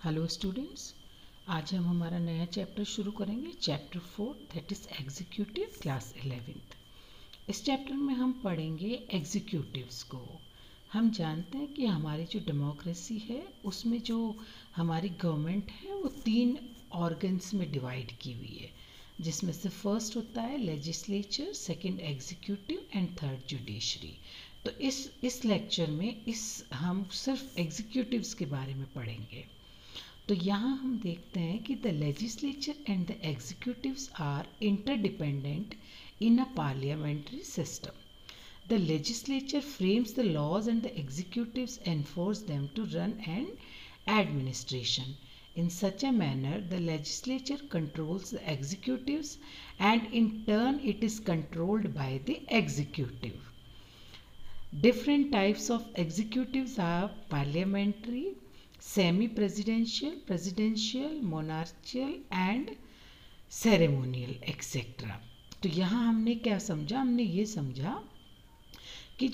Hello students, आज हम हमारा नया चैप्टर शुरू करेंगे, chapter 4 that is executive, class 11th। इस चैप्टर में हम पढ़ेंगे एग्जीक्यूटिव्स को। हम जानते हैं कि हमारी जो डेमोक्रेसी है उसमें जो हमारी गवर्नमेंट है वो 3 ऑर्गन्स में डिवाइड की हुई है, जिसमें से फर्स्ट होता है legislature, second executive and third judiciary. तो इस लेक्चर में हम सिर्फ एग्जीक्यूटिव्स के बारे में पढ़ेंगे। तो यहाँ हम देखते हैं कि the legislature and the executives are interdependent in a parliamentary system. The legislature frames the laws and the executives enforce them to run an administration. In such a manner, the legislature controls the executives and in turn it is controlled by the executive. Different types of executives are parliamentary, semi-presidential, presidential, monarchical and ceremonial etc. तो यहाँ हमने क्या समझा? हमने ये समझा कि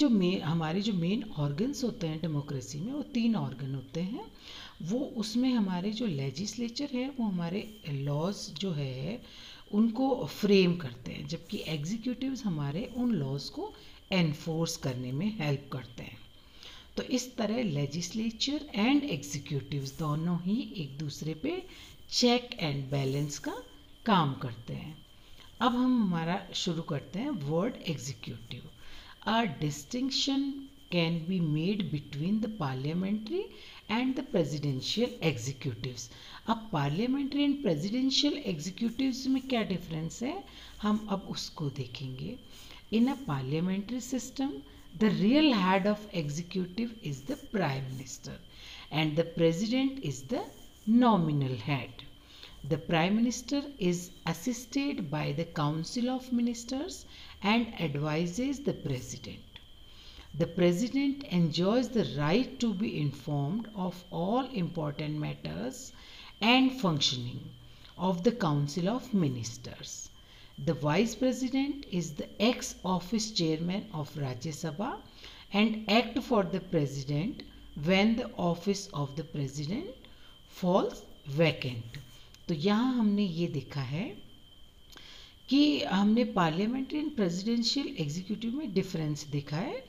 हमारे जो मेन ऑर्गन्स होते हैं डेमोक्रेसी में, वो 3 ऑर्गन होते हैं। वो उसमें हमारे जो लेजिस्लेचर है वो हमारे लॉज जो है उनको फ्रेम करते हैं, जबकि एग्जीक्यूटिव्स हमारे उन लॉज को एनफोर्स करने में हेल्प करते हैं। तो इस तरह लेजिस्लेचर एंड एग्जीक्यूटिव्स दोनों ही एक दूसरे पे चेक एंड बैलेंस का काम करते हैं। अब हम हमारा शुरू करते हैं word executive. A distinction can be made between the parliamentary and the presidential executives. अब पार्लियामेंट्री एंड प्रेसिडेंशियल एग्जीक्यूटिव्स में क्या डिफरेंस है, हम अब उसको देखेंगे। In a parliamentary system, the real head of executive is the prime minister and the president is the nominal head. The prime minister is assisted by the council of ministers and advises the president. The president enjoys the right to be informed of all important matters and functioning of the council of ministers. The vice president is the ex-office chairman of Rajya Sabha and act for the president when the office of the president falls vacant. तो यहाँ हमने ये देखा है कि हमने parliamentary and presidential executive में difference देखा है।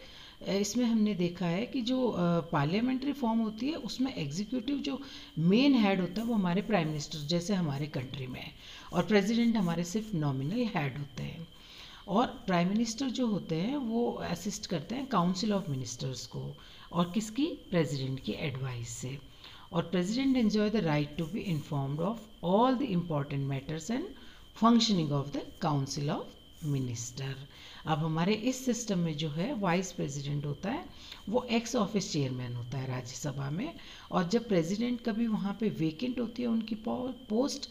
इसमें हमने देखा है कि जो पार्लियामेंट्री फॉर्म होती है उसमें एग्जीक्यूटिव जो मेन हेड होता है वो हमारे प्राइम मिनिस्टर जैसे हमारे कंट्री में है, और प्रेसिडेंट हमारे सिर्फ नॉमिनल हेड होते हैं। और प्राइम मिनिस्टर जो होते हैं वो असिस्ट करते हैं काउंसिल ऑफ मिनिस्टर्स को, और किसकी? प्रेसिडेंट की एडवाइस से। और president enjoy the right to be informed of all the important matters and functioning of the council of minister. अब हमारे इस सिस्टम में जो है वाइस प्रेसिडेंट होता है वो एक्स ऑफिस चेयरमैन होता है राज्यसभा में, और जब प्रेसिडेंट कभी वहाँ पे वेकेंट होती है उनकी पोस्ट,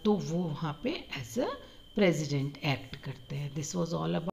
तो वो वहाँ पे एज अ प्रेसिडेंट एक्ट करते हैं। This was all about